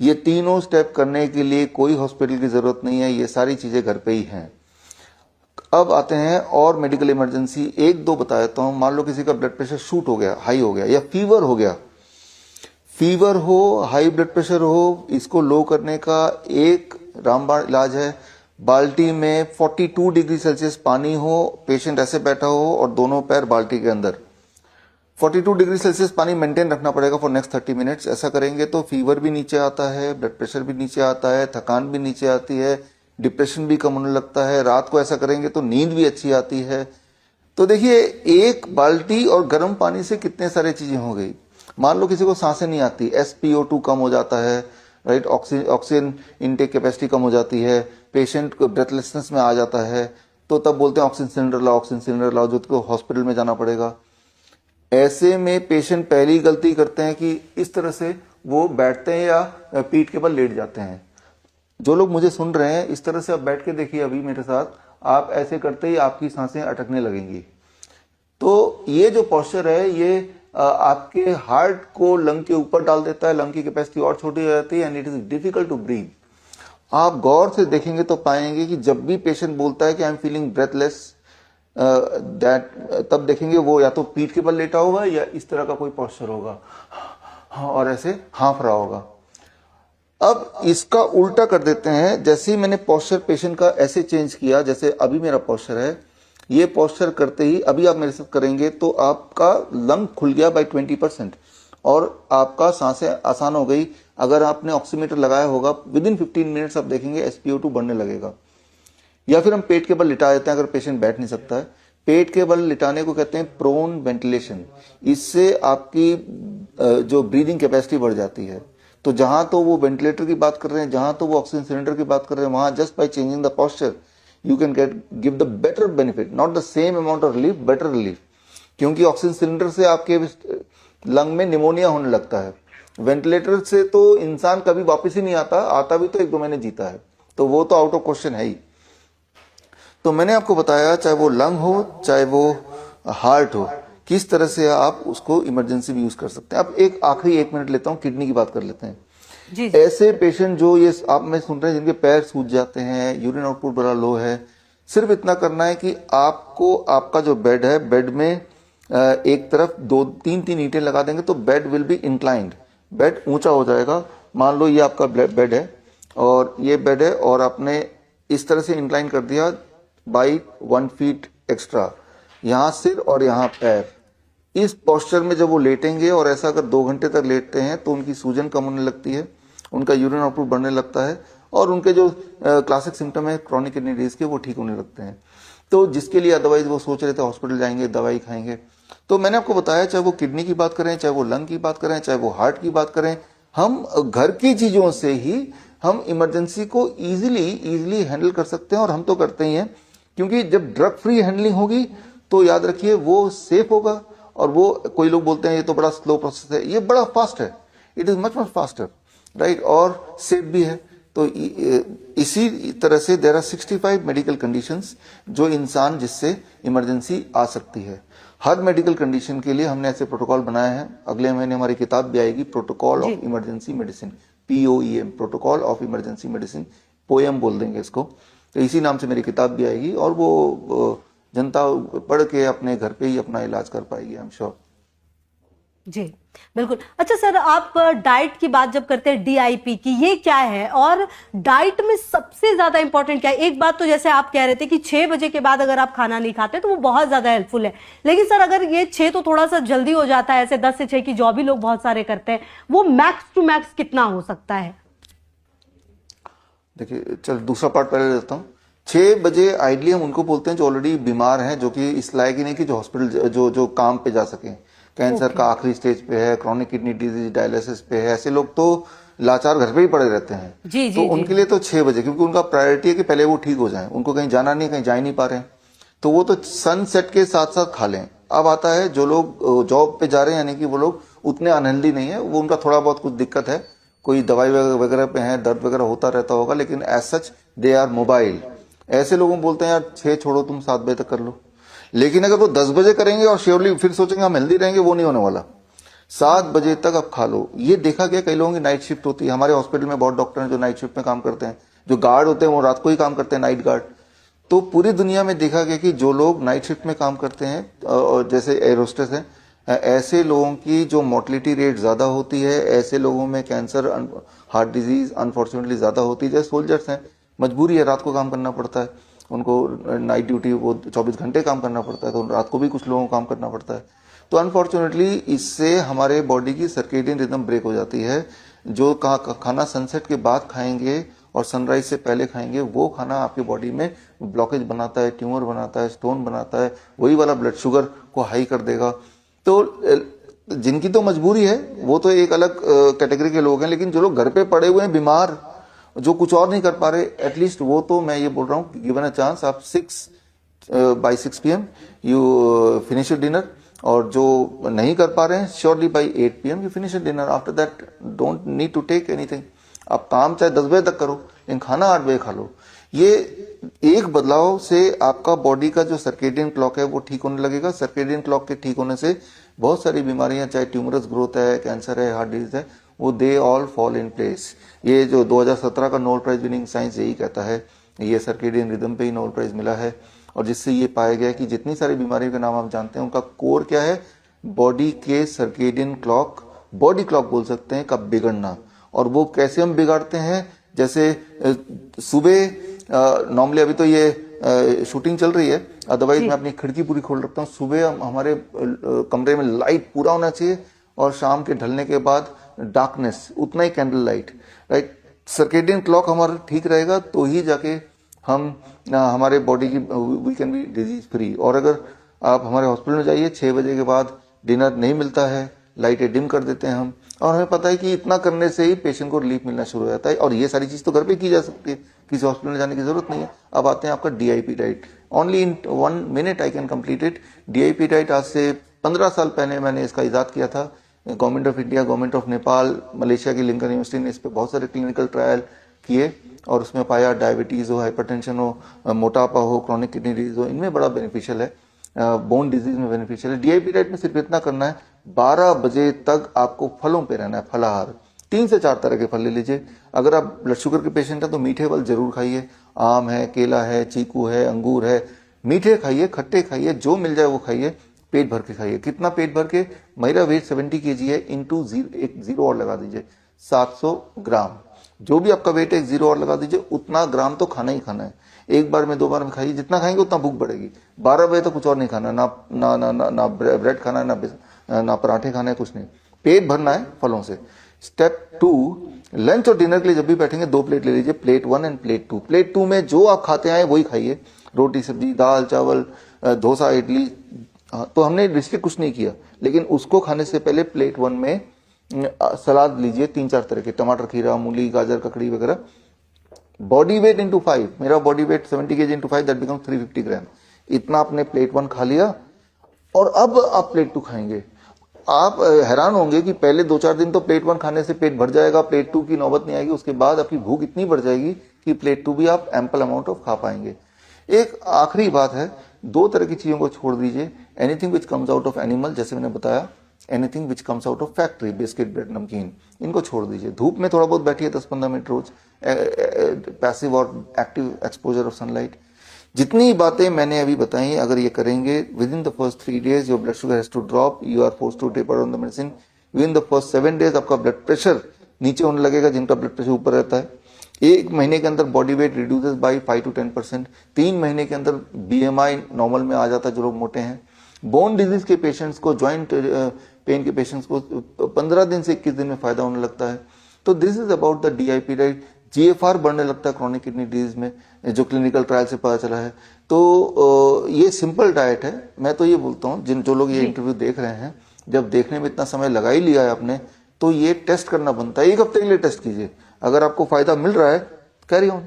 ये तीनों स्टेप करने के लिए कोई हॉस्पिटल की जरूरत नहीं है, ये सारी चीजें घर पे ही हैं। अब आते हैं और मेडिकल इमरजेंसी, 1-2 बता देता हूं। मान लो किसी का ब्लड प्रेशर शूट हो गया, हाई हो गया, या फीवर हो गया, फीवर हो, हाई ब्लड प्रेशर हो, इसको लो करने का एक रामबाण इलाज है। बाल्टी में 42 डिग्री सेल्सियस पानी हो, पेशेंट ऐसे बैठा हो और दोनों पैर बाल्टी के अंदर, 42 डिग्री सेल्सियस पानी मेंटेन रखना पड़ेगा फॉर नेक्स्ट 30 मिनट्स। ऐसा करेंगे तो फीवर भी नीचे आता है, ब्लड प्रेशर भी नीचे आता है, थकान भी नीचे आती है, डिप्रेशन भी कम होने लगता है। रात को ऐसा करेंगे तो नींद भी अच्छी आती है। तो देखिए, एक बाल्टी और गर्म पानी से कितने सारे चीजें हो गई। मान लो किसी को सांसें नहीं आती, SpO2 कम हो जाता है, राइट, ऑक्सीजन इनटेक कैपेसिटी कम हो जाती है, पेशेंट को ब्रेथलेसनेस में आ जाता है, तो तब बोलते हैं ऑक्सीजन सिलेंडर लाओ, ऑक्सीजन सिलेंडर लाओ, जो तो हॉस्पिटल में जाना पड़ेगा। ऐसे में पेशेंट पहली गलती करते हैं कि इस तरह से वो बैठते हैं या पीठ के बल लेट जाते हैं। जो लोग मुझे सुन रहे हैं, इस तरह से आप बैठ के देखिए अभी मेरे साथ, आप ऐसे करते ही आपकी सांसें अटकने लगेंगी। तो ये जो पोस्चर है, ये आपके हार्ट को लंग के ऊपर डाल देता है, लंग की कैपेसिटी और छोटी हो जाती है, and it is difficult to breathe. आप गौर से देखेंगे तो पाएंगे कि जब भी पेशेंट बोलता है कि आई एम फीलिंग ब्रेथलेस, तब देखेंगे वो या तो पीठ के बल लेटा होगा या इस तरह का कोई पोस्चर होगा, और ऐसे हाँफ रहा होगा। अब इसका उल्टा कर देते हैं। जैसे ही मैंने पोस्चर पेशेंट का ऐसे चेंज किया, जैसे अभी मेरा पोस्चर है, ये पोस्चर करते ही अभी आप मेरे साथ करेंगे तो आपका लंग खुल गया बाय 20%, और आपका सांसें आसान हो गई। अगर आपने ऑक्सीमीटर लगाया होगा, विद इन 15 मिनट्स आप देखेंगे SpO2 बढ़ने लगेगा। या फिर हम पेट के बल लिटा देते हैं अगर पेशेंट बैठ नहीं सकता है। पेट के बल लिटाने को कहते हैं प्रोन वेंटिलेशन। इससे आपकी जो ब्रीदिंग कैपेसिटी बढ़ जाती है। तो जहां तो वो वेंटिलेटर की बात कर रहे हैं, जहां तो वो ऑक्सीजन सिलेंडर की बात कर रहे हैं, वहां just by changing the posture you can give the better benefit, not the same amount of relief, better relief. क्योंकि ऑक्सीजन सिलेंडर से आपके लंग में निमोनिया होने लगता है। वेंटिलेटर से तो इंसान कभी वापस ही नहीं आता भी तो 1-2 महीने जीता है, तो वो तो आउट ऑफ क्वेश्चन है ही। तो मैंने आपको बताया, चाहे वो लंग हो चाहे वो हार्ट हो, किस तरह से आप उसको इमरजेंसी में यूज कर सकते हैं। अब एक आखिरी 1 मिनट लेता हूं, किडनी की बात कर लेते हैं। जी। ऐसे पेशेंट जो ये आप में सुन रहे हैं जिनके पैर सूज जाते हैं, यूरिन आउटपुट बड़ा लो है, सिर्फ इतना करना है कि आपको आपका जो बेड है, बेड में एक तरफ 2-3 ईंटें लगा देंगे तो bed will be inclined, bed ऊंचा हो जाएगा। मान लो ये आपका बेड है और ये बेड है और आपने इस तरह से इंक्लाइन कर दिया बाई 1 फीट एक्स्ट्रा, यहां सिर और यहां पैर। इस पोस्चर में जब वो लेटेंगे और ऐसा अगर 2 घंटे तक लेटते हैं तो उनकी सूजन कम होने लगती है, उनका यूरिन आउटपुट बढ़ने लगता है और उनके जो क्लासिक सिम्टम है क्रॉनिक किडनी डिजीज के, वो ठीक होने लगते हैं। तो जिसके लिए अदरवाइज वो सोच रहे थे हॉस्पिटल जाएंगे, दवाई खाएंगे। तो मैंने आपको बताया, चाहे वो किडनी की बात करें, चाहे वो लंग की बात करें, चाहे वो हार्ट की बात करें, हम घर की चीजों से ही हम इमरजेंसी को इजीली हैंडल कर सकते हैं। और हम तो करते ही हैं, क्योंकि जब ड्रग फ्री हैंडलिंग होगी तो याद रखिए वो सेफ होगा। और वो कोई लोग बोलते हैं ये तो बड़ा स्लो प्रोसेस है, ये बड़ा फास्ट है, it is much faster, right, और सेफ भी है। तो इसी तरह से देयर आर 65 मेडिकल कंडीशंस जो इंसान जिससे इमरजेंसी आ सकती है। हर मेडिकल कंडीशन के लिए हमने ऐसे प्रोटोकॉल बनाए हैं। अगले महीने हमारी किताब भी आएगी, protocol of emergency medicine, POEM, protocol of emergency medicine, poem बोल देंगे इसको। तो इसी नाम से मेरी किताब भी आएगी और वो जनता पढ़ के अपने घर पे ही अपना इलाज कर पाएगी, आई एम श्योर। जी बिल्कुल। अच्छा सर, आप डाइट की बात जब करते हैं, DIP की, ये क्या है और डाइट में सबसे ज्यादा इंपॉर्टेंट क्या है? एक बात तो जैसे आप कह रहे थे कि 6 बजे के बाद अगर आप खाना नहीं खाते तो वो बहुत ज्यादा हेल्पफुल है, लेकिन सर अगर ये 6 तो थोड़ा सा जल्दी हो जाता है, ऐसे 10 से 6 की जॉब भी लोग बहुत सारे करते हैं, वो मैक्स टू मैक्स कितना हो सकता है? देखिए, चल दूसरा पार्ट पहले लेता हूँ। 6 बजे आइडियली हम उनको बोलते हैं जो ऑलरेडी बीमार हैं, जो कि इस लायक ही नहीं कि जो हॉस्पिटल जो काम पे जा सकें, कैंसर का आखिरी स्टेज पे है, क्रॉनिक किडनी डिजीज, डायलिसिस पे है, ऐसे लोग तो लाचार घर पे ही पड़े रहते हैं। जी, तो उनके लिए तो 6 बजे, क्योंकि उनका प्रायोरिटी है कि पहले वो ठीक हो जाएं, उनको कहीं जाना नहीं, कहीं जा ही नहीं पा रहे हैं, तो वो तो सनसेट के साथ साथ खा लें। अब आता है जो लोग जॉब पे जा रहे हैं, यानी कि वो लोग उतने अनहेल्दी नहीं है, वो उनका थोड़ा बहुत कुछ दिक्कत है, कोई दवाई वगैरह पे है, दर्द वगैरह होता रहता होगा, लेकिन as such they are mobile. ऐसे लोगों को बोलते हैं यार 6 छोड़ो, तुम 7 बजे तक कर लो। लेकिन अगर वो 10 बजे करेंगे और श्योरली फिर सोचेंगे हम हेल्दी रहेंगे, वो नहीं होने वाला। 7 बजे तक आप खा लो। ये देखा गया, कई लोगों की नाइट शिफ्ट होती है, हमारे हॉस्पिटल में बहुत डॉक्टर हैं जो नाइट शिफ्ट में काम करते हैं, जो गार्ड होते हैं वो रात को ही काम करते हैं, नाइट गार्ड। तो पूरी दुनिया में देखा गया कि जो लोग नाइट शिफ्ट में काम करते हैं और जैसे एयर होस्टेस हैं, ऐसे लोगों की जो मोर्टलिटी रेट ज्यादा होती है, ऐसे लोगों में कैंसर, हार्ट डिजीज अनफॉर्चुनेटली ज्यादा होती है। जैसे सोल्जर्स हैं, मजबूरी है, रात को काम करना पड़ता है, उनको नाइट ड्यूटी, वो 24 घंटे काम करना पड़ता है, तो रात को भी कुछ लोगों को काम करना पड़ता है। तो अनफॉर्चुनेटली इससे हमारे बॉडी की सर्केडियन रिदम ब्रेक हो जाती है। जो खाना सनसेट के बाद खाएंगे और सनराइज से पहले खाएंगे, वो खाना आपकी बॉडी में ब्लॉकेज बनाता है, ट्यूमर बनाता है, स्टोन बनाता है, वही वाला ब्लड शुगर को हाई कर देगा। तो जिनकी तो मजबूरी है वो तो एक अलग कैटेगरी के लोग हैं, लेकिन जो लोग घर पे पड़े हुए हैं बीमार, जो कुछ और नहीं कर पा रहे, एटलीस्ट वो तो मैं ये बोल रहा हूँ, गिवन अ चांस, आप 6 PM you finish your dinner, और जो नहीं कर पा रहे हैं surely by 8 PM you finish your dinner. After that don't need to take anything. आप काम चाहे 10 बजे तक करो, लेकिन खाना 8 बजे खा लो। ये एक बदलाव से आपका बॉडी का जो सर्केडियन क्लॉक है वो ठीक होने लगेगा। सर्केडियन क्लॉक के ठीक होने से बहुत सारी बीमारियां, चाहे ट्यूमरस ग्रोथ है, कैंसर है, हार्ट डिजीज है, वो they all fall in place. ये जो 2017 का नोबेल प्राइज विनिंग साइंस यही कहता है, ये सर्केडियन रिदम पे ही नोबेल प्राइज मिला है, और जिससे ये पाया गया कि जितनी सारी बीमारियों के नाम आप जानते हैं उनका कोर क्या है, बॉडी के सर्केडियन क्लॉक, बॉडी क्लॉक बोल सकते हैं, का बिगड़ना। और वो कैसे हम बिगाड़ते हैं, जैसे सुबह नॉर्मली अभी तो ये शूटिंग चल रही है, अदरवाइज मैं अपनी खिड़की पूरी खोल रखता हूँ। सुबह हमारे कमरे में लाइट पूरा होना चाहिए, और शाम के ढलने के बाद डार्कनेस, उतना ही candle light, right. Circadian clock हमारा ठीक रहेगा तो ही जाके हम हमारे बॉडी की we can be disease free. और अगर आप हमारे हॉस्पिटल में जाइए, 6 बजे के बाद डिनर नहीं मिलता है, लाइटें डिम कर देते हैं हम, और हमें पता है कि इतना करने से ही पेशेंट को रिलीफ मिलना शुरू हो जाता है। और ये सारी चीज तो घर पे की जा सकती है, किसी हॉस्पिटल में जाने की जरूरत नहीं है। अब आते हैं आपका DIP diet. Only in 1 minute I can complete it. DIP diet आज से 15 साल पहले मैंने इसका इजाद किया था। Government of India, government of Nepal, Malaysia की लिंकन यूनिवर्सिटी ने इस पर बहुत सारे क्लिनिकल ट्रायल किए और उसमें पाया डायबिटीज़ हो, हाइपरटेंशन हो, मोटापा हो, क्रॉनिक किडनी डिजीज हो, इनमें बड़ा बेनिफिशियल है, बोन डिजीज में बेनिफिशियल है। डीआईपी डाइट में सिर्फ इतना करना है, 12 बजे तक आपको फलों पे रहना है, फलाहार। 3 से 4 तरह के फल ले लीजिए। अगर आप ब्लड शुगर के पेशेंट हैं तो मीठे फल जरूर खाइए, आम है, केला है, चीकू है, अंगूर है, मीठे खाइए, खट्टे खाइए, जो मिल जाए वो खाइए, पेट भर के खाइए। कितना पेट भर के? मेरा वेट 70 kg है, इंटू एक जीरो और लगा दीजिए, 700 ग्राम। जो भी आपका वेट है, एक जीरो और लगा दीजिए, उतना ग्राम तो खाना ही खाना है। एक बार में, 2 बार में खाइए, जितना खाएंगे उतना भूख बढ़ेगी। 12 बजे तो कुछ और नहीं खाना, ना ब्रेड खाना है, ना पराठे खाना है, कुछ नहीं। पेट भरना है फलों से। स्टेप 2, लंच और डिनर के लिए जब भी बैठेंगे 2 प्लेट ले लीजिए, प्लेट 1 एंड प्लेट 2। प्लेट 2 में जो आप खाते आए वही खाइए, रोटी सब्जी, दाल चावल, डोसा, इडली। तो हमने रिस्ट्रिक्ट कुछ नहीं किया, लेकिन उसको खाने से पहले प्लेट 1 में सलाद लीजिए 3-4 तरह के, टमाटर, खीरा, मूली, गाजर, ककड़ी वगैरह। बॉडी वेट इंटू 5, मेरा body weight 70 kg into 5, that becomes 350 ग्राम। इतना आपने प्लेट 1 खा लिया और अब आप प्लेट 2 खाएंगे। आप हैरान होंगे कि पहले 2-4 दिन तो प्लेट 1 खाने से पेट भर जाएगा, प्लेट 2 की नौबत नहीं आएगी। उसके बाद आपकी भूख इतनी बढ़ जाएगी कि प्लेट 2 भी आप एम्पल अमाउंट ऑफ खा पाएंगे। एक आखिरी बात है, 2 तरह की चीजों को छोड़ दीजिए। Anything which comes out of animal, जैसे मैंने बताया, anything which comes out of factory, biscuit, bread, नमकीन, इनको छोड़ दीजिए। धूप में थोड़ा बहुत बैठिए 10-15 मिनट रोज, पैसिव और एक्टिव एक्सपोजर ऑफ सनलाइट। जितनी बातें मैंने अभी बताई, अगर ये करेंगे, within the first 3 days your blood sugar has to drop, you are forced to taper on the medicine. Within the first 7 days आपका ब्लड प्रेशर नीचे होने लगेगा, जिनका ब्लड प्रेशर ऊपर रहता है। 1 महीने के अंदर body weight reduces by 5 to 10%। 3 महीने के अंदर बीएमआई नॉर्मल में आ जाता है जो लोग मोटे हैं। बोन डिजीज के पेशेंट्स को, ज्वाइंट पेन के पेशेंट्स को 15 दिन से 21 दिन में फायदा होने लगता है। तो this is about the DIP diet. GFR बढ़ने लगता है क्रॉनिक किडनी डिजीज में, जो क्लिनिकल ट्रायल से पता चला है। तो ये सिंपल डाइट है। मैं तो ये बोलता हूँ, जो लोग ये इंटरव्यू देख रहे हैं, जब देखने में इतना समय लगा ही लिया है आपने, तो ये टेस्ट करना बनता है। 1 हफ्ते के लिए टेस्ट कीजिए, अगर आपको फायदा मिल रहा है, कैरी ऑन।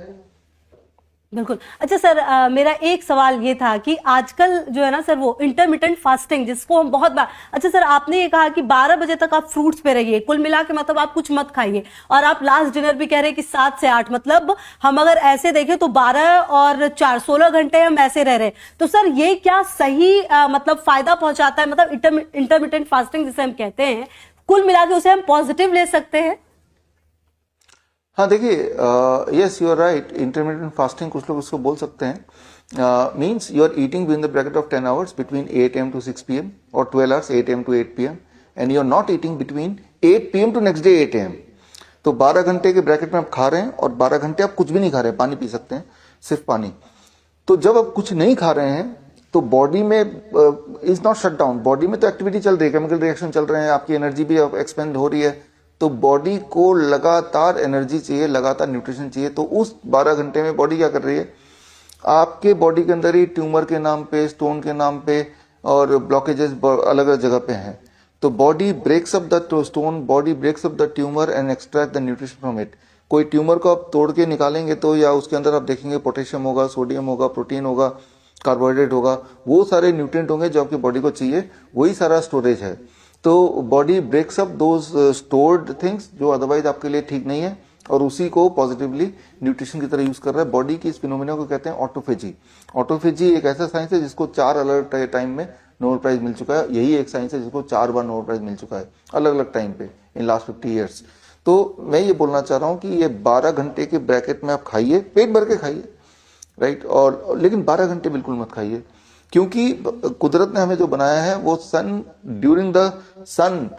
बिल्कुल। अच्छा सर, मेरा एक सवाल ये था कि आजकल जो है ना सर, वो इंटरमिटेंट फास्टिंग, जिसको हम बहुत बार, अच्छा सर, आपने ये कहा कि 12 बजे तक आप फ्रूट्स पे रहिए, कुल मिला के मतलब आप कुछ मत खाइए, और आप लास्ट डिनर भी कह रहे हैं कि 7 से 8, मतलब हम अगर ऐसे देखें तो 12 और 4, 16 घंटे हम ऐसे रह रहे हैं। तो सर ये क्या सही मतलब फायदा पहुंचाता है? मतलब इंटरमिटेंट फास्टिंग जिसे हम कहते हैं, कुल मिला के उसे हम पॉजिटिव ले सकते हैं? हाँ देखिए, yes you are right, intermediate fasting कुछ लोग उसको बोल सकते हैं। Means you are eating within the bracket of 10 hours between 8 AM to 6 PM, और 12 hours 8 AM to 8 PM, and you are not eating between 8 PM to next day 8 AM। तो 12 घंटे के ब्रैकेट में आप खा रहे हैं, और 12 घंटे आप कुछ भी नहीं खा रहे हैं, पानी पी सकते हैं, सिर्फ पानी। तो जब आप कुछ नहीं खा रहे हैं तो बॉडी में is not shut down, body में तो एक्टिविटी चल रही है, केमिकल रिएक्शन चल रहे हैं, आपकी एनर्जी भी एक्सपेंड हो रही है। तो बॉडी को लगातार एनर्जी चाहिए, लगातार न्यूट्रिशन चाहिए। तो उस 12 घंटे में बॉडी क्या कर रही है, आपके बॉडी के अंदर ही ट्यूमर के नाम पे, स्टोन के नाम पे और ब्लॉकेजेस अलग अलग जगह पे हैं। तो body breaks up the stone, body breaks up the tumour and extract the nutrition from it. कोई ट्यूमर को आप तोड़ के निकालेंगे तो या उसके अंदर आप देखेंगे पोटेशियम होगा, सोडियम होगा, प्रोटीन होगा, कार्बोहाइड्रेट होगा, वो सारे न्यूट्रिएंट होंगे जो आपकी बॉडी को चाहिए, वही सारा स्टोरेज है। तो body breaks up those stored things जो अदरवाइज आपके लिए ठीक नहीं है, और उसी को पॉजिटिवली न्यूट्रिशन की तरह यूज कर रहा है। बॉडी की इस फिनोमिना को कहते हैं ऑटोफेजी। ऑटोफेजी एक ऐसा साइंस है जिसको 4 अलग टाइम में नोबेल प्राइज मिल चुका है। यही एक साइंस है जिसको 4 बार नोबेल प्राइज मिल चुका है, अलग अलग टाइम पे, इन लास्ट 50 years। तो मैं ये बोलना चाह रहा हूँ कि ये 12 घंटे के ब्रैकेट में आप खाइए, पेट भर के खाइए, राइट, और लेकिन 12 घंटे बिल्कुल मत खाइए, क्योंकि कुदरत ने हमें जो बनाया है वो sun during the sun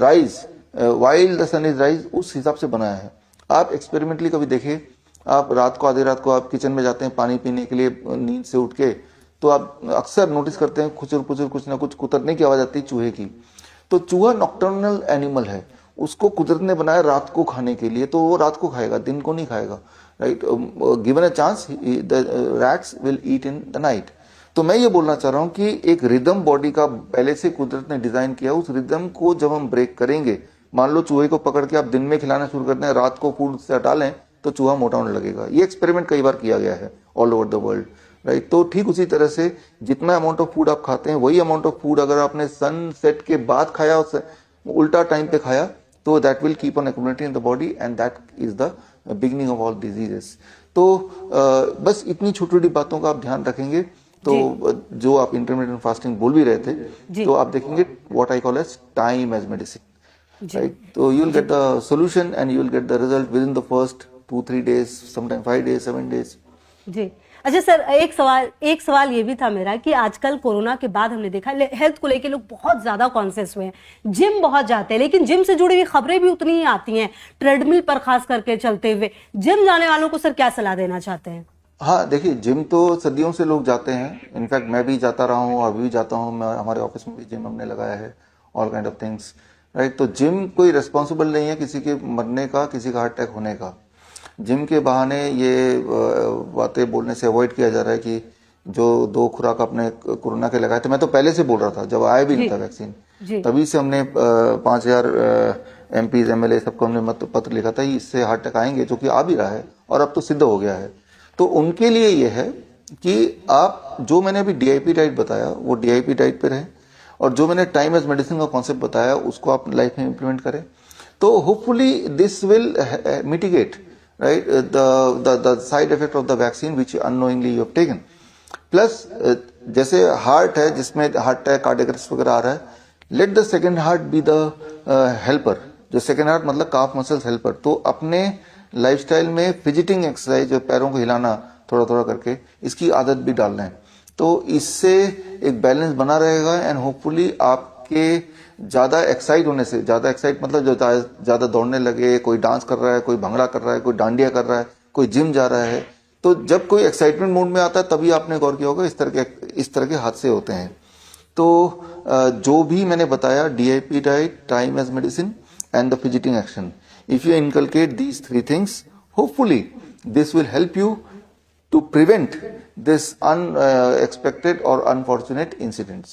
rise, while the sun is rise, उस हिसाब से बनाया है। आप एक्सपेरिमेंटली कभी देखिए, आप रात को, आधी रात को आप किचन में जाते हैं पानी पीने के लिए नींद से उठ के, तो आप अक्सर नोटिस करते हैं खुचर पुचर कुछ ना कुछ कुतरने की आवाज आती है चूहे की। तो चूहा नॉक्टर्नल एनिमल है, उसको कुदरत ने बनाया रात को खाने के लिए, तो वो रात को खाएगा, दिन को नहीं खाएगा, right. Given a chance the rats will eat in the night. तो मैं ये बोलना चाह रहा हूं कि एक रिदम बॉडी का पहले से कुदरत ने डिजाइन किया, उस रिदम को जब हम ब्रेक करेंगे, मान लो चूहे को पकड़ के आप दिन में खिलाना शुरू करते हैं, रात को फूड से हटा लें, तो चूहा मोटा होने लगेगा। ये एक्सपेरिमेंट कई बार किया गया है all over the world. Right. तो ठीक उसी तरह से जितना अमाउंट ऑफ फूड आप खाते हैं वही अमाउंट ऑफ फूड अगर आपने सनसेट के बाद खाया, उससे उल्टा टाइम पे खाया, तो that will keep on accumulating in the body and that is the beginning of all diseases. तो बस इतनी छोटी छोटी बातों का आप ध्यान रखेंगे तो जो आप इंटरमीडिएट फास्टिंग बोल भी रहे थे, तो आप देखेंगे what I call as time as medicine, right. तो you will get the solution and you will get the result within the first 2-3 days, sometime 5 days, 7 days। जी। अच्छा सर, एक सवाल ये भी था मेरा कि आजकल कोरोना के बाद हमने देखा हेल्थ को लेके लोग बहुत ज्यादा कॉन्शियस हुए हैं, जिम बहुत जाते हैं, लेकिन जिम से जुड़ी हुई खबरें भी उतनी ही आती हैं, ट्रेडमिल पर खास करके चलते हुए। जिम जाने वालों को सर क्या सलाह देना चाहते हैं? हाँ देखिए, जिम तो सदियों से लोग जाते हैं, इनफैक्ट मैं भी जाता रहा हूँ और अभी भी जाता हूँ, मैं हमारे ऑफिस में भी जिम हमने लगाया है, all kind of things, right. तो जिम कोई रेस्पॉन्सिबल नहीं है किसी के मरने का, किसी का हार्ट अटैक होने का। जिम के बहाने ये बातें बोलने से अवॉइड किया जा रहा है कि जो 2 खुराक अपने कोरोना के लगाए थे, मैं तो पहले से बोल रहा था जब आया भी नहीं था वैक्सीन, तभी से हमने 5000 MPs MLA सबको हमने पत्र लिखा था इससे हार्ट अटैक आएंगे, जो कि आ भी रहा है और अब तो सिद्ध हो गया है। तो उनके लिए ये है कि आप जो मैंने अभी DIP डाइट बताया वो DIP डाइट पे रहें, और जो मैंने टाइम एज मेडिसिन का कॉन्सेप्ट बताया उसको आप लाइफ में इंप्लीमेंट करें। तो hopefully this will mitigate, right, the side effect of the vaccine which unknowingly you have taken. Plus जैसे हार्ट है जिसमें हार्ट अटैक, कार्डियक अरेस्ट वगैरह आ रहा है, let the second heart be the helper. जो सेकेंड हार्ट मतलब काफ muscles helper. तो अपने लाइफस्टाइल में फिजिटिंग एक्सरसाइज, जो पैरों को हिलाना थोड़ा थोड़ा करके, इसकी आदत भी डालना है। तो इससे एक बैलेंस बना रहेगा एंड होपफुली आपके ज्यादा एक्साइट होने से, ज्यादा एक्साइट मतलब जो ज्यादा दौड़ने लगे, कोई डांस कर रहा है, कोई भंगड़ा कर रहा है, कोई डांडिया कर रहा है, कोई जिम जा रहा है, तो जब कोई एक्साइटमेंट मोड में आता है तभी आपने गौर किया होगा इस तरह के हादसे होते हैं। तो जो भी मैंने बताया, DIP diet, time as medicine and the fidgeting action, if you inculcate these 3 things, hopefully this will help you to prevent this unexpected or unfortunate incidents.